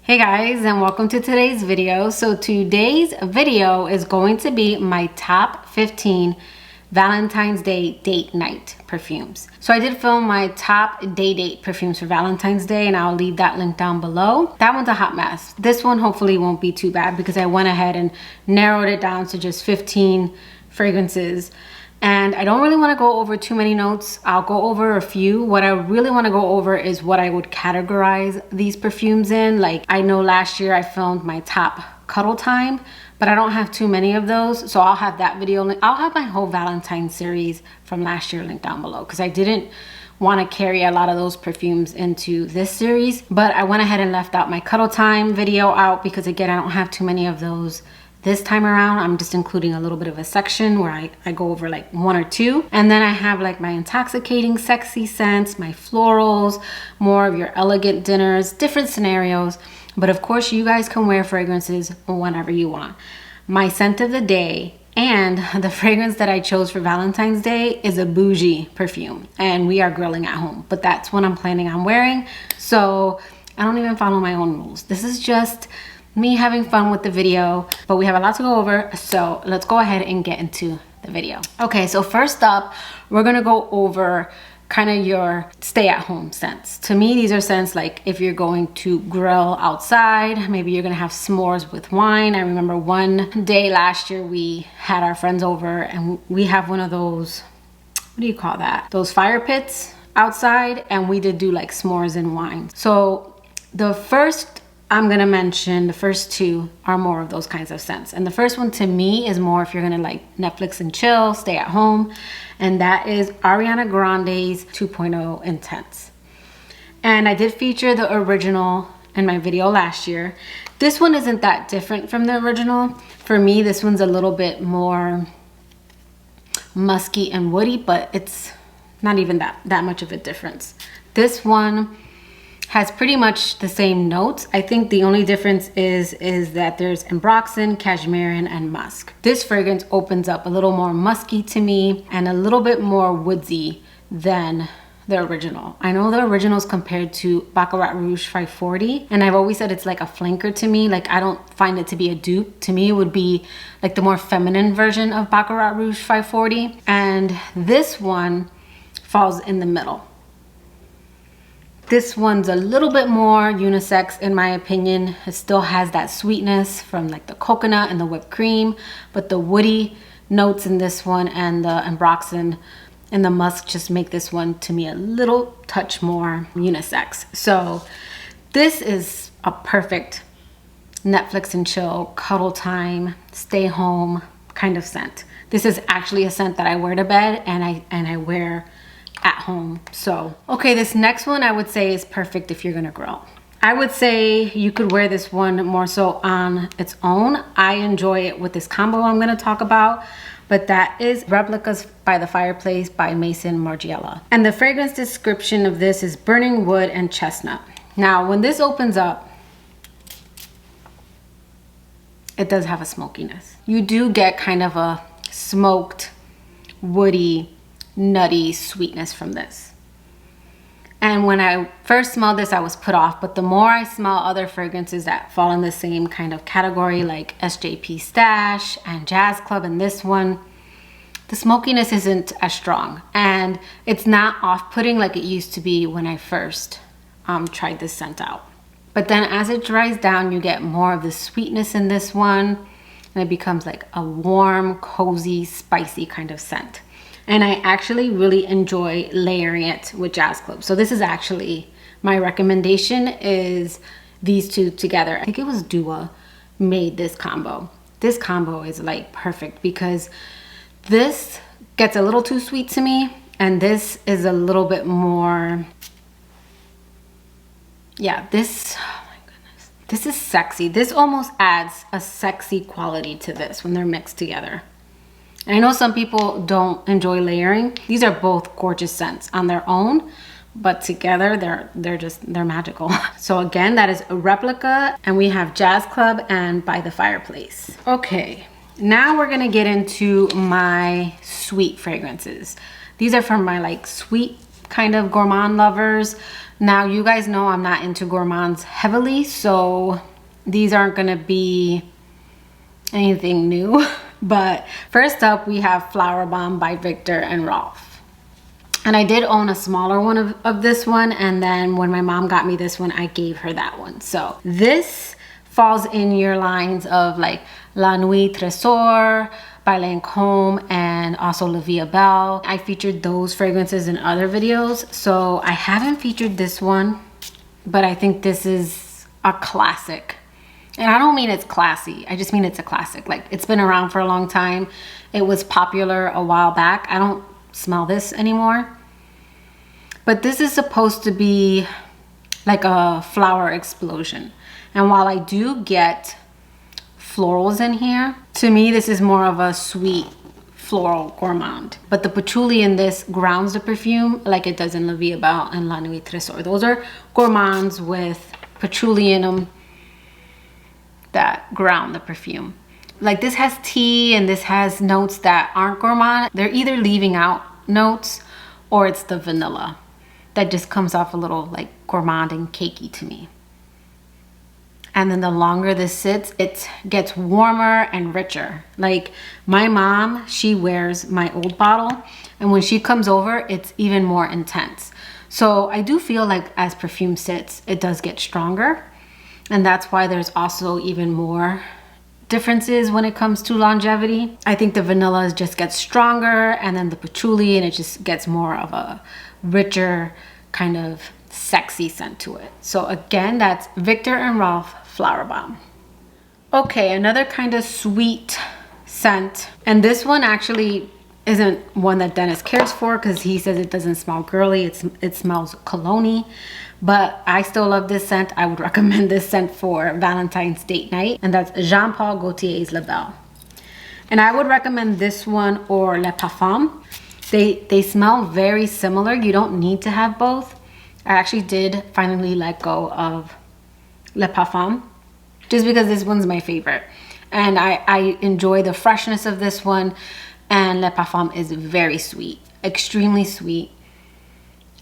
Hey guys, and welcome to today's video. So today's video is going to be my top 15 Valentine's Day date night perfumes. So I did film my top date perfumes for Valentine's Day, and I'll leave that link down below. That one's a hot mess. This one hopefully won't be too bad because I went ahead and narrowed it down to just 15 fragrances. And I don't really want to go over too many notes. I'll go over a few. What I really want to go over is what I would categorize these perfumes in. Like, I know last year I filmed my top cuddle time, but I don't have too many of those. So I'll have that video link. I'll have my whole Valentine series from last year linked down below because I didn't want to carry a lot of those perfumes into this series. But I went ahead and left out my cuddle time video out because, again, I don't have too many of those this time around. I'm just including a little bit of a section where I go over like one or two. And then I have like my intoxicating sexy scents, my florals, more of your elegant dinners, different scenarios. But of course you guys can wear fragrances whenever you want. My scent of the day and the fragrance that I chose for Valentine's Day is a bougie perfume, and we are grilling at home, but that's what I'm planning on wearing. So I don't even follow my own rules. This is just me having fun with the video, but we have a lot to go over, so let's go ahead and get into the video. Okay, so first up, we're gonna go over kind of your stay-at-home scents. To me, these are scents like if you're going to grill outside, maybe you're gonna have s'mores with wine. I remember one day last year we had our friends over and we have one of those, what do you call that? Those fire pits outside, and we did do like s'mores and wine. So the first I'm gonna mention, the first two are more of those kinds of scents. And the first one to me is more if you're gonna like Netflix and chill, stay at home. And that is Ariana Grande's 2.0 Intense. And I did feature the original in my video last year. This one isn't that different from the original. For me, this one's a little bit more musky and woody, but it's not even that much of a difference. This one has pretty much the same notes. I think the only difference is that there's ambroxan, cashmere, and musk. This fragrance opens up a little more musky to me and a little bit more woodsy than the original. I know the original is compared to Baccarat Rouge 540, and I've always said it's like a flanker to me. Like, I don't find it to be a dupe. To me, it would be like the more feminine version of Baccarat Rouge 540. And this one falls in the middle. This one's a little bit more unisex in my opinion. It still has that sweetness from like the coconut and the whipped cream, but the woody notes in this one and the ambroxan and the musk just make this one to me a little touch more unisex. So this is a perfect Netflix and chill, cuddle time, stay home kind of scent. This is actually a scent that I wear to bed and I wear at home. So okay, this next one I would say is perfect if you're gonna grill. I would say you could wear this one more so on its own. I enjoy it with this combo I'm gonna talk about, but that is Replicas by the Fireplace by Maison Margiela. And the fragrance description of this is burning wood and chestnut. Now when this opens up, it does have a smokiness. You do get kind of a smoked, woody, nutty sweetness from this. And when I first smelled this, I was put off, but the more I smell other fragrances that fall in the same kind of category, like SJP Stash and Jazz Club and this one, the smokiness isn't as strong and it's not off-putting like it used to be when I first tried this scent out. But then as it dries down, you get more of the sweetness in this one, and it becomes like a warm, cozy, spicy kind of scent. And I actually really enjoy layering it with Jazz Club. So this is actually my recommendation, is these two together. I think it was Dua made this combo. This combo is like perfect because this gets a little too sweet to me and this is a little bit more, yeah, this, oh my goodness. This is sexy. This almost adds a sexy quality to this when they're mixed together. And I know some people don't enjoy layering. These are both gorgeous scents on their own, but together they're magical. So again, that is a Replica, and we have Jazz Club and By the Fireplace. Okay, now we're gonna get into my sweet fragrances. These are from my like sweet kind of gourmand lovers. Now, you guys know I'm not into gourmands heavily, so these aren't gonna be anything new. But first up, we have Flower Bomb by Viktor and Rolf. And I did own a smaller one of this one, and then when my mom got me this one, I gave her that one. So this falls in your lines of like La Nuit Trésor by Lancome and also La Vie Belle. I featured those fragrances in other videos, so I haven't featured this one, but I think this is a classic. And I don't mean it's classy, I just mean it's a classic. Like, it's been around for a long time. It was popular a while back. I don't smell this anymore. But this is supposed to be like a flower explosion. And while I do get florals in here, to me this is more of a sweet floral gourmand. But the patchouli in this grounds the perfume like it does in La Vie Belle and La Nuit Trésor. Those are gourmands with patchouli in them that ground the perfume. Like, this has tea and this has notes that aren't gourmand. They're either leaving out notes or it's the vanilla that just comes off a little like gourmand and cakey to me. And then the longer this sits, it gets warmer and richer. Like, my mom, she wears my old bottle, and when she comes over, it's even more intense. So I do feel like as perfume sits, it does get stronger. And that's why there's also even more differences when it comes to longevity. I think the vanillas just get stronger, and then the patchouli, and it just gets more of a richer kind of sexy scent to it. So again, that's Viktor and Rolf Flower Bomb. Okay, another kind of sweet scent. And this one actually isn't one that Dennis cares for because he says it doesn't smell girly. It smells cologne-y. But I still love this scent. I would recommend this scent for Valentine's date night. And that's Jean Paul Gaultier's La Belle. And I would recommend this one or Le Parfum. They smell very similar. You don't need to have both. I actually did finally let go of Le Parfum just because this one's my favorite. And I enjoy the freshness of this one. And Le Parfum is very sweet, extremely sweet.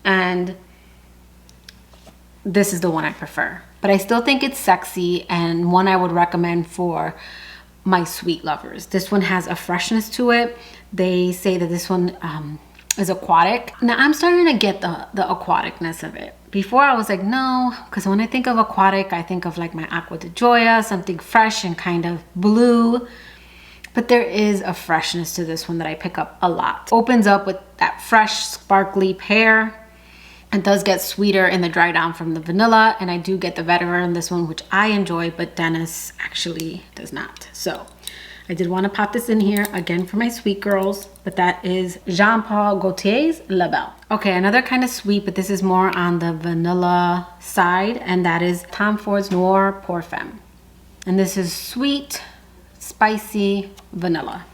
And this is the one I prefer. But I still think it's sexy and one I would recommend for my sweet lovers. This one has a freshness to it. They say that this one is aquatic. Now I'm starting to get the aquaticness of it. Before I was like, no, because when I think of aquatic, I think of like my Aqua de Gioia, something fresh and kind of blue. But there is a freshness to this one that I pick up a lot. Opens up with that fresh, sparkly pear. It does get sweeter in the dry down from the vanilla, and I do get the vetiver in this one, which I enjoy, but Dennis actually does not. So I did want to pop this in here again for my sweet girls, but that is Jean Paul Gaultier's La Belle. Okay, another kind of sweet, but this is more on the vanilla side, and that is Tom Ford's Noir Pour Femme. And this is sweet, spicy vanilla.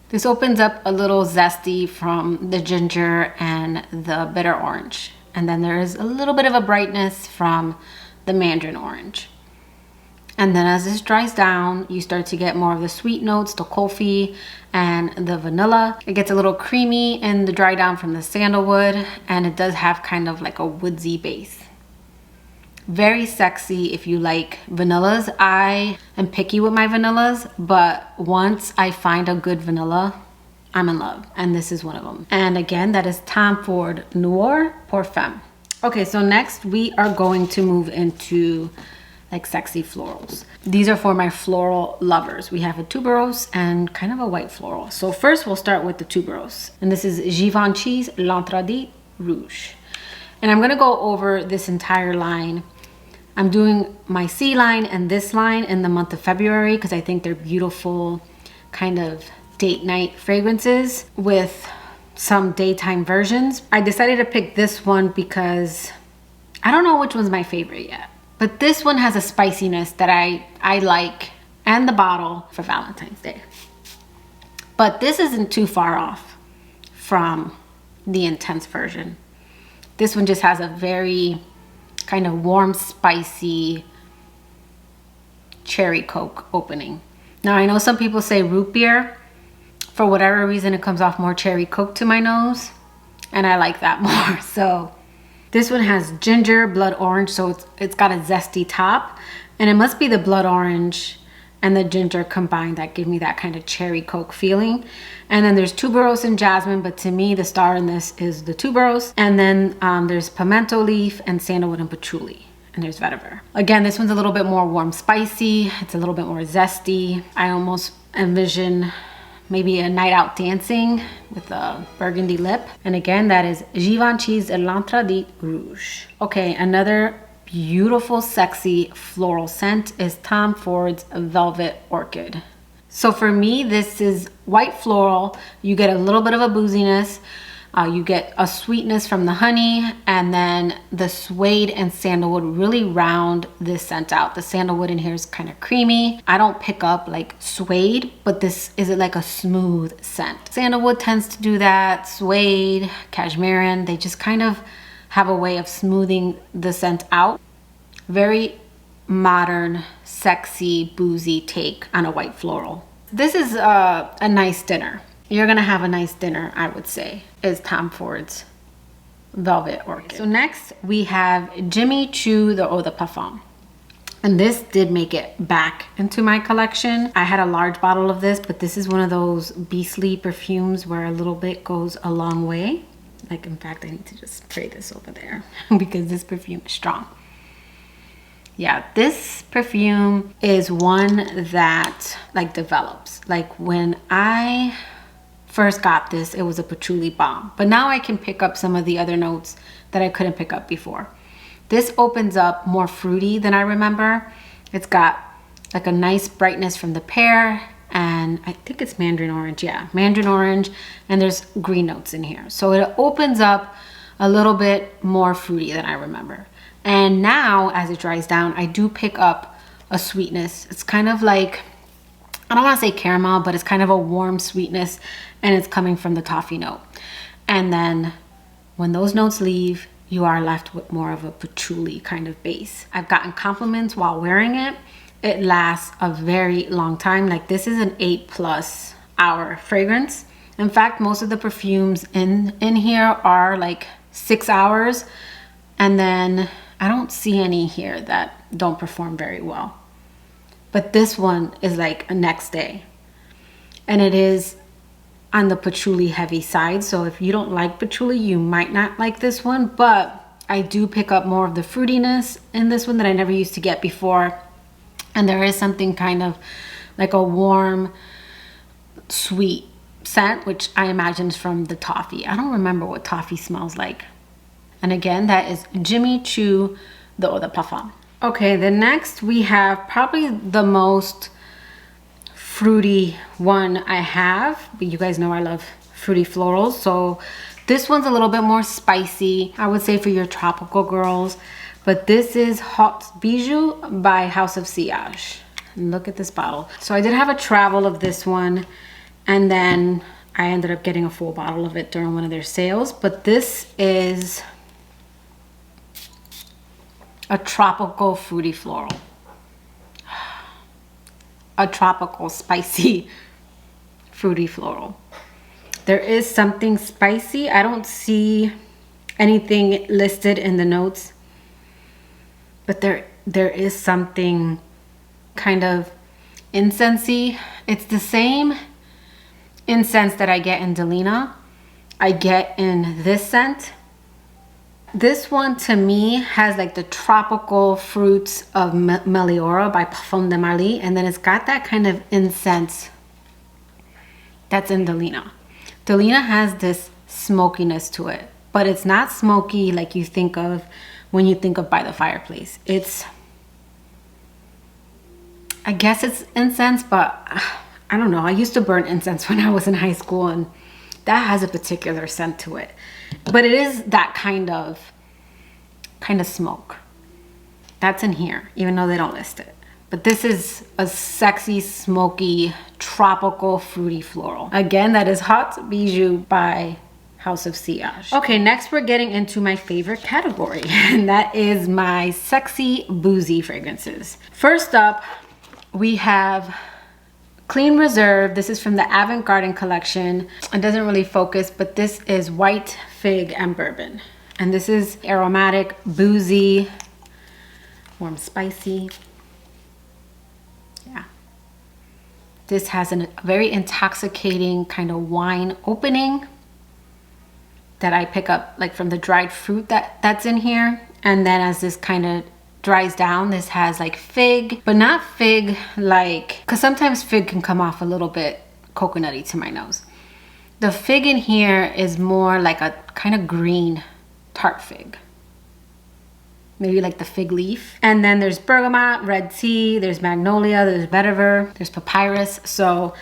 This opens up a little zesty from the ginger and the bitter orange. And then there is a little bit of a brightness from the mandarin orange. And then as this dries down, you start to get more of the sweet notes, the coffee and the vanilla. It gets a little creamy in the dry down from the sandalwood, and it does have kind of like a woodsy base. Very sexy if you like vanillas. I am picky with my vanillas, but once I find a good vanilla, I'm in love, and this is one of them. And again, that is Tom Ford Noir Pour Femme. Okay, so next we are going to move into like sexy florals. These are for my floral lovers. We have a tuberose and kind of a white floral. So first we'll start with the tuberose, and this is Givenchy's L'Interdit Rouge. And I'm gonna go over this entire line. I'm doing my C line and this line in the month of February because I think they're beautiful kind of date night fragrances with some daytime versions. I decided to pick this one because I don't know which one's my favorite yet, but this one has a spiciness that I like, and the bottle for Valentine's Day. But this isn't too far off from the intense version. This one just has a very kind of warm, spicy cherry Coke opening. Now I know some people say root beer. for whatever reason, it comes off more cherry coke to my nose, and I like that more. So this one has ginger, blood orange, so it's got a zesty top, and it must be the blood orange and the ginger combined that give me that kind of cherry coke feeling. And then there's tuberose and jasmine, but to me the star in this is the tuberose. And then there's pimento leaf and sandalwood and patchouli, and there's vetiver. Again, this one's a little bit more warm spicy, it's a little bit more zesty. I almost envision maybe a night out dancing with a burgundy lip. And again, that is Givenchy's L'Interdit Rouge. Okay, another beautiful, sexy floral scent is Tom Ford's Velvet Orchid. So for me, this is white floral. You get a little bit of a booziness. You get a sweetness from the honey, and then the suede and sandalwood really round this scent out. The sandalwood in here is kind of creamy. I don't pick up like suede, but this is like a smooth scent. Sandalwood tends to do that. Suede, cashmere, they just kind of have a way of smoothing the scent out. Very modern, sexy, boozy take on a white floral. This is a nice dinner. You're gonna have a nice dinner, I would say, is Tom Ford's Velvet Orchid. So next we have Jimmy Choo the Eau de Parfum. And this did make it back into my collection. I had a large bottle of this, but this is one of those beastly perfumes where a little bit goes a long way. Like, in fact, I need to just spray this over there because this perfume is strong. Yeah, this perfume is one that like develops. Like when I first got this, it was a patchouli bomb, but now I can pick up some of the other notes that I couldn't pick up before. This opens up more fruity than I remember. It's got like a nice brightness from the pear, and I think it's mandarin orange. Yeah, mandarin orange, and there's green notes in here. So it opens up a little bit more fruity than I remember. And now as it dries down, I do pick up a sweetness. It's kind of like, I don't want to say caramel, but it's kind of a warm sweetness, and it's coming from the toffee note. And then when those notes leave, you are left with more of a patchouli kind of base. I've gotten compliments while wearing it. It lasts a very long time. Like, this is an 8+ hour fragrance. In fact, most of the perfumes in here are like 6 hours. And then I don't see any here that don't perform very well. But this one is like a next day. And it is on the patchouli heavy side. So if you don't like patchouli, you might not like this one. But I do pick up more of the fruitiness in this one that I never used to get before. And there is something kind of like a warm, sweet scent, which I imagine is from the toffee. I don't remember what toffee smells like. And again, that is Jimmy Choo the Eau de Parfum. Okay, the next we have probably the most fruity one I have. But you guys know I love fruity florals. So this one's a little bit more spicy, I would say, for your tropical girls. But this is HOS Bijoux by House of Sillage. And look at this bottle. So I did have a travel of this one, and then I ended up getting a full bottle of it during one of their sales. But this is a tropical fruity floral. A tropical spicy fruity floral. There is something spicy. I don't see anything listed in the notes, but there is something kind of incensey. It's the same incense that I get in Delina, I get in this scent. This one to me has like the tropical fruits of Meliora by Parfum de Marly, and then it's got that kind of incense that's in Delina. Delina has this smokiness to it, but it's not smoky like you think of when you think of By the Fireplace. It's, I guess it's incense, but I don't know. I used to burn incense when I was in high school, and that has a particular scent to it. But it is that kind of smoke. That's in here, even though they don't list it. But this is a sexy, smoky, tropical, fruity floral. Again, that is HOS Bijoux by House of Sillage. Okay, next we're getting into my favorite category, and that is my sexy, boozy fragrances. First up, we have Clean Reserve. This is from the Avant Garden collection. It doesn't really focus, but this is white fig and bourbon. And this is aromatic, boozy, warm, spicy. Yeah. This has a very intoxicating kind of wine opening that I pick up like from the dried fruit that's in here. And then as this kind of dries down, this has like fig, but not fig like, because sometimes fig can come off a little bit coconutty to my nose. The fig in here is more like a kind of green tart fig. Maybe like the fig leaf. And then there's bergamot, red tea, there's magnolia, there's vetiver, there's papyrus. So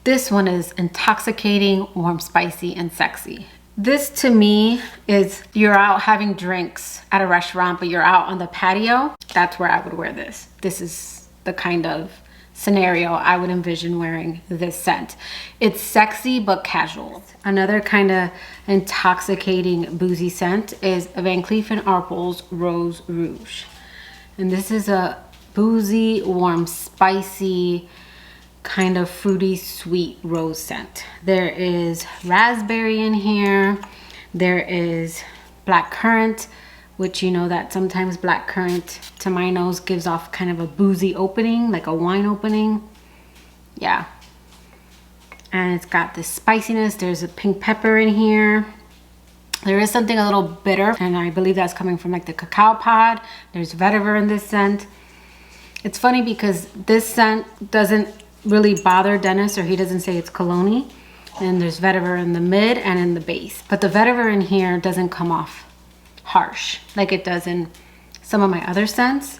this one is intoxicating, warm, spicy, and sexy. This to me is, you're out having drinks at a restaurant, but you're out on the patio. That's where I would wear this. This is the kind of scenario I would envision wearing this scent. It's sexy but casual. Another kind of intoxicating boozy scent is Van Cleef & Arpels Rose Rouge. And this is a boozy, warm, spicy, kind of fruity, sweet rose scent. There is raspberry in here. There is black currant, which you know that sometimes black currant to my nose gives off kind of a boozy opening, like a wine opening. Yeah. And it's got this spiciness. There's a pink pepper in here. There is something a little bitter, and I believe that's coming from like the cacao pod. There's vetiver in this scent. It's funny because this scent doesn't really bother Dennis, or he doesn't say it's cologne. And there's vetiver in the mid and in the base. But the vetiver in here doesn't come off harsh like it does in some of my other scents.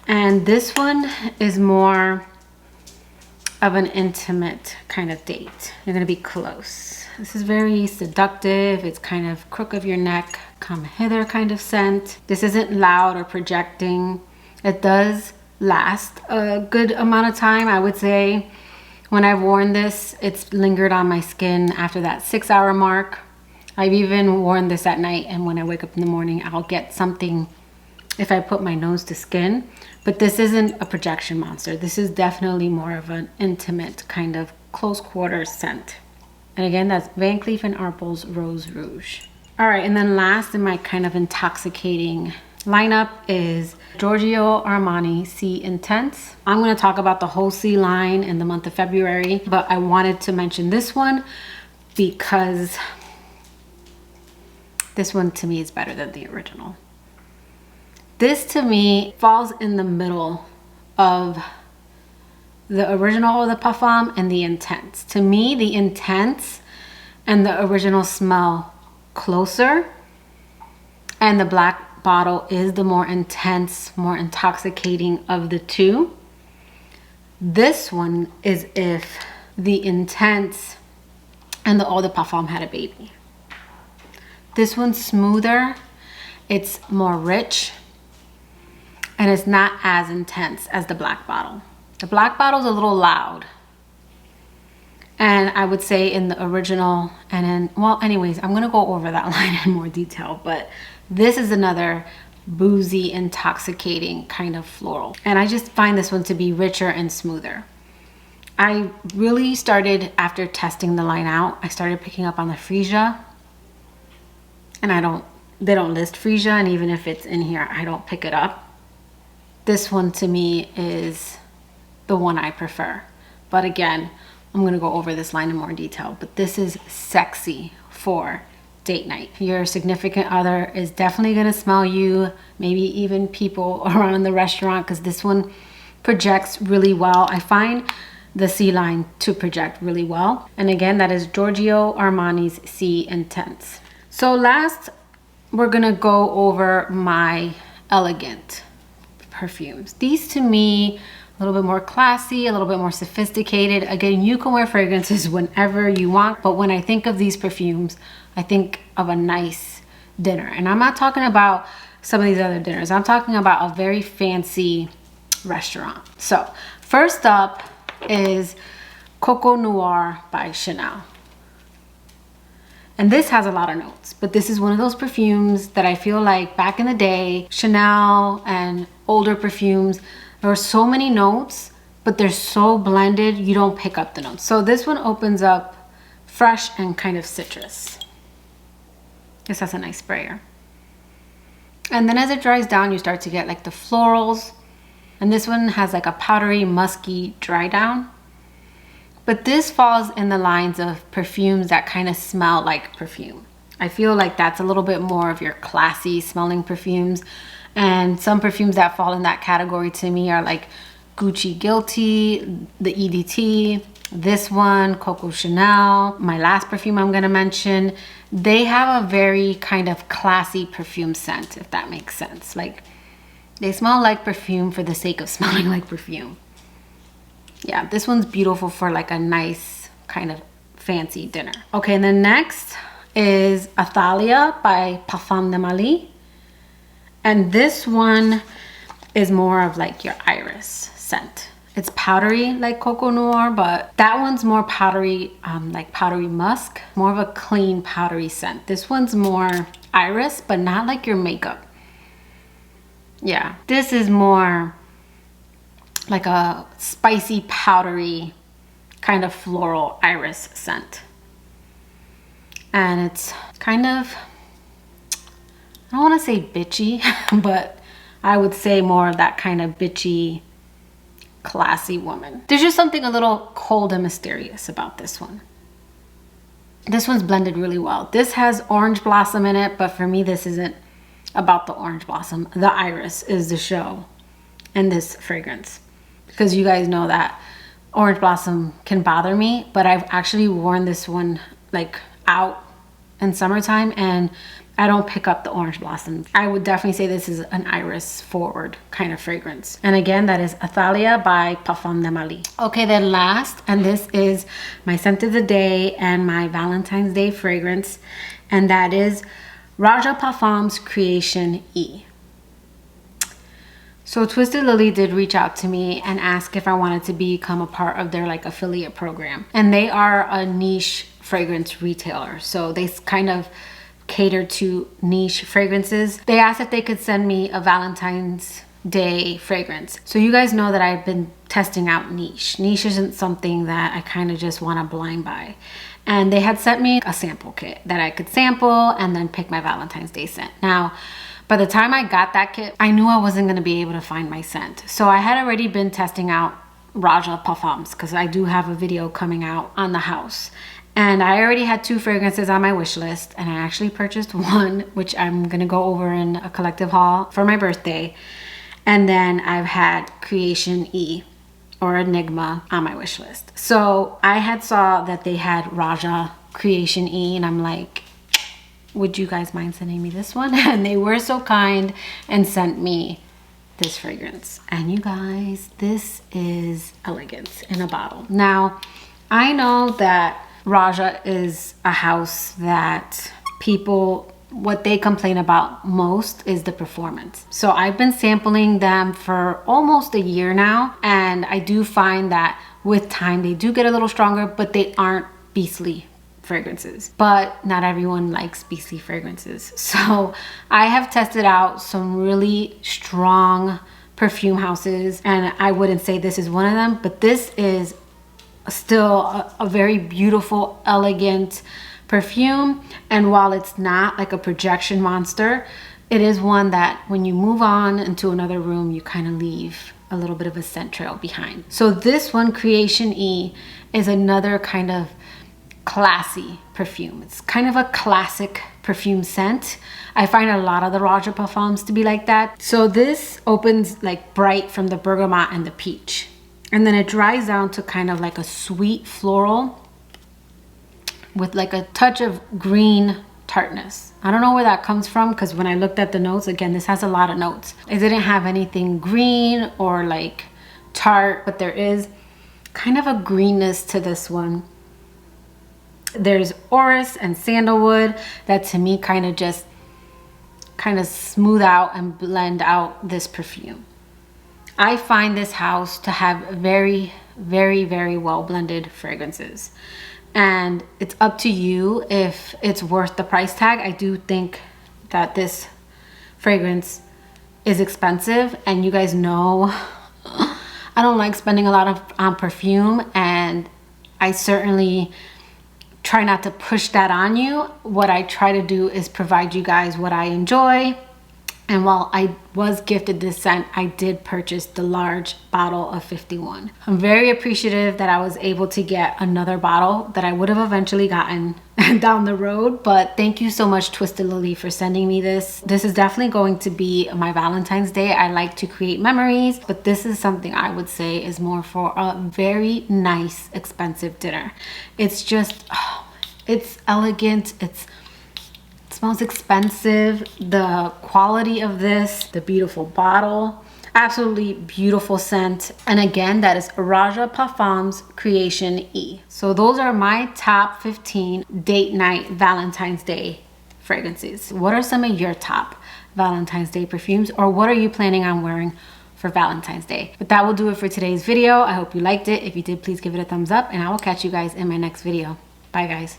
And this one is more of an intimate kind of date. You're gonna be close. This is very seductive. It's kind of crook of your neck, come hither kind of scent. This isn't loud or projecting. It does last a good amount of time. I would say when I've worn this, it's lingered on my skin after that 6-hour mark. I've even worn this at night, and when I wake up in the morning, I'll get something if I put my nose to skin. But this isn't a projection monster. This is definitely more of an intimate kind of close quarters scent. And again, that's Van Cleef & Arpels Rose Rouge. All right, and then last in my kind of intoxicating lineup is Giorgio Armani C Intense. I'm going to talk about the whole C line in the month of February, but I wanted to mention this one because this one to me is better than the original. This to me falls in the middle of the original Eau de Parfum and the Intense. To me, the Intense and the original smell closer, and the black bottle is the more intense, more intoxicating of the two. This one is if the Intense and the Eau de Parfum had a baby. This one's smoother, it's more rich, and it's not as intense as the black bottle. The black bottle's a little loud. And I would say in the original and in, well, anyways, I'm gonna go over that line in more detail, but this is another boozy, intoxicating kind of floral. And I just find this one to be richer and smoother. I really started, after testing the line out, I started picking up on the freesia. And they don't list freesia, and even if it's in here, I don't pick it up. This one to me is the one I prefer. But again, I'm gonna go over this line in more detail, but this is sexy for date night. Your significant other is definitely gonna smell you, maybe even people around the restaurant, because this one projects really well. I find the C line to project really well. And again, that is Giorgio Armani's C Intense. So last, we're gonna go over my elegant perfumes. These to me, a little bit more classy, a little bit more sophisticated. Again, you can wear fragrances whenever you want, but when I think of these perfumes, I think of a nice dinner. And I'm not talking about some of these other dinners. I'm talking about a very fancy restaurant. So first up is Coco Noir by Chanel. And this has a lot of notes, but this is one of those perfumes that I feel like back in the day, Chanel and older perfumes, there were so many notes but they're so blended you don't pick up the notes. So this one opens up fresh and kind of citrus. This has a nice sprayer. And then as it dries down, you start to get like the florals. And this one has like a powdery, musky dry down. But this falls in the lines of perfumes that kind of smell like perfume. I feel like that's a little bit more of your classy smelling perfumes. And some perfumes that fall in that category to me are like Gucci Guilty, the EDT, this one, Coco Chanel, my last perfume I'm gonna mention. They have a very kind of classy perfume scent, if that makes sense. Like, they smell like perfume for the sake of smelling like perfume. Yeah, this one's beautiful for like a nice kind of fancy dinner. Okay, and then next is Athalia by Parfum de Mali. And this one is more of like your iris scent. It's powdery like Coco Noir, but that one's more powdery, like powdery musk, more of a clean powdery scent. This one's more iris, but not like your makeup. Yeah, this is more like a spicy, powdery kind of floral iris scent. And it's kind of, I don't want to say bitchy, but I would say more of that kind of bitchy, classy woman. There's just something a little cold and mysterious about this one. This one's blended really well. This has orange blossom in it, but for me, this isn't about the orange blossom. The iris is the show in this fragrance, because you guys know that orange blossom can bother me, but I've actually worn this one like out in summertime and I don't pick up the orange blossom. I would definitely say this is an iris forward kind of fragrance. And again, that is Athalia by Parfum de Mali. Okay, then last, and this is my scent of the day and my Valentine's Day fragrance, and that is Rouge Parfums Creation E. So Twisted Lily did reach out to me and ask if I wanted to become a part of their like affiliate program. And they are a niche fragrance retailer. So they kind of cater to niche fragrances. They asked if they could send me a Valentine's Day fragrance. So you guys know that I've been testing out niche. Niche isn't something that I kind of just want to blind buy. And they had sent me a sample kit that I could sample and then pick my Valentine's Day scent. Now, by the time I got that kit, I knew I wasn't going to be able to find my scent. So I had already been testing out Rouge Parfums because I do have a video coming out on the house. And I already had 2 fragrances on my wish list, and I actually purchased one, which I'm gonna go over in a collective haul for my birthday. And then I've had Creation E or Enigma on my wish list. So I had saw that they had Rouge Creation E, and I'm like, would you guys mind sending me this one? And they were so kind and sent me this fragrance. And you guys, this is elegance in a bottle. Now, I know that Rouge is a house that people, what they complain about most is the performance. So I've been sampling them for almost a year now, and I do find that with time they do get a little stronger, but they aren't beastly fragrances. But not everyone likes beastly fragrances. So I have tested out some really strong perfume houses, and I wouldn't say this is one of them, but this is still a very beautiful, elegant perfume. And while it's not like a projection monster, it is one that when you move on into another room, you kind of leave a little bit of a scent trail behind. So this one, Creation E, is another kind of classy perfume. It's kind of a classic perfume scent. I find a lot of the Rouge Parfums to be like that. So this opens like bright from the bergamot and the peach. And then it dries down to kind of like a sweet floral with like a touch of green tartness. I don't know where that comes from, because when I looked at the notes, again, this has a lot of notes. It didn't have anything green or like tart, but there is kind of a greenness to this one. There's orris and sandalwood that to me kind of smooth out and blend out this perfume. I find this house to have very, very, very well blended fragrances. And it's up to you if it's worth the price tag. I do think that this fragrance is expensive, and you guys know I don't like spending a lot on perfume, and I certainly try not to push that on you. What I try to do is provide you guys what I enjoy. And while I was gifted this scent, I did purchase the large bottle of 51. I'm very appreciative that I was able to get another bottle that I would have eventually gotten down the road. But thank you so much, Twisted Lily, for sending me this. This is definitely going to be my Valentine's Day. I like to create memories, but this is something I would say is more for a very nice, expensive dinner. It's just, oh, it's elegant. It smells expensive. The quality of this, the beautiful bottle, absolutely beautiful scent. And again, that is Rouge Parfums Creation E. So those are my top 15 date night Valentine's Day fragrances. What are some of your top Valentine's Day perfumes, or what are you planning on wearing for Valentine's Day? But that will do it for today's video. I hope you liked it. If you did, please give it a thumbs up, and I will catch you guys in my next video. Bye guys.